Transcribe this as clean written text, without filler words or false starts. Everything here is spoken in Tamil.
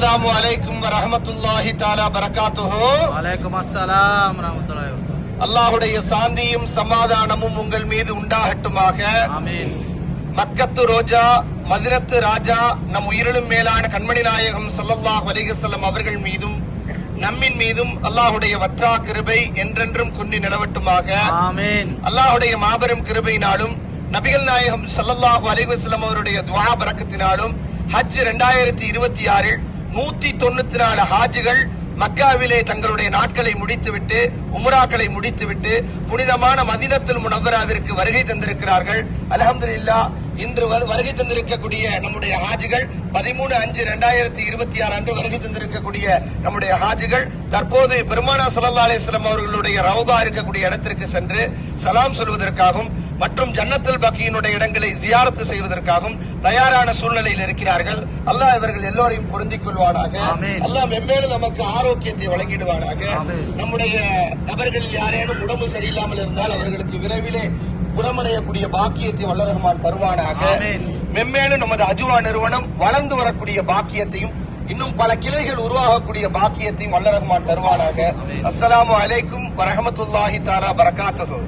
அஸ்ஸலாமு அலைக்கும் வரஹ்மத்துல்லாஹி தஆலா பரகாத்துஹு. வலைக்கும் அஸ்ஸலாம் வரஹ்மத்துல்லாஹி வபரகாத்துஹு. அல்லாஹ்வுடைய சாந்தியும் சமாதானமும் உங்கள் மீது உண்டாகட்டுமாக. ஆமீன். மக்கத்து ரோஜா, மதினத்து ராஜா, நம் உயிரிலும் மேலான கண்மணி நாயகம் ஸல்லல்லாஹு அலைஹி வஸல்லம் அவர்கள் மீதும் நம்மின் மீதும் அல்லாஹ்வுடைய வற்றா கிருபை என்றென்றும் குன்றி நிலவட்டுமாக. ஆமீன். அல்லாஹ்வுடைய மாபெரும் கிருபையினாலும் நபிகள் நாயகம் ஸல்லல்லாஹு அலைஹி வஸல்லம் அவருடைய துஆ பரக்கத்தினாலும் ஹஜ் 2026 194 ஹாஜிகள் மக்காவிலே தங்களுடைய நாட்களை முடித்துவிட்டு உம்ராக்களை முடித்துவிட்டு புனிதமான மதீனத்துல் முனவ்வராவிற்கு வருகை தந்திருக்கிறார்கள். அல்ஹம்துலில்லாஹ். இன்று வருகை தந்திருக்கக்கூடிய நம்முடைய ஹாஜிகள் 13/5/2026 அன்று வருகை தந்திருக்கக்கூடிய நம்முடைய ஹாஜிகள் தற்போது பெருமானா ஸல்லல்லாஹு அலைஹி வஸல்லம் அவர்களுடைய ரவுதா இருக்கக்கூடிய இடத்திற்கு சென்று சலாம் சொல்வதற்காகவும் மற்றும் ஜன்னத்துல் பக்கீனுடைய இடங்களை ஜியாரத்து செய்வதற்காகவும் தயாரான சூழ்நிலையில் இருக்கிறார்கள். அல்லாஹ் இவர்கள் எல்லோரையும் பொருந்திக் கொள்வானாக. அல்லாஹ் மென்மேலும் நமக்கு ஆரோக்கியத்தை வழங்கிடுவானாக. நம்முடைய நபர்களில் யாரேனும் உடம்பு சரியில்லாமல் இருந்தால் அவர்களுக்கு விரைவிலே குணமடையக்கூடிய பாக்கியத்தை வல்ல ரஹ்மான் தருவானாக. மென்மேலும் நமது அஜுவா நிறுவனம் வளர்ந்து வரக்கூடிய பாக்கியத்தையும் இன்னும் பல கிளைகள் உருவாகக்கூடிய பாக்கியத்தையும் வல்ல ரஹ்மான் தருவானாக. அஸ்ஸலாமு அலைக்கும் வரஹ்மத்துல்லாஹி தஆலா பரகாத்துஹு.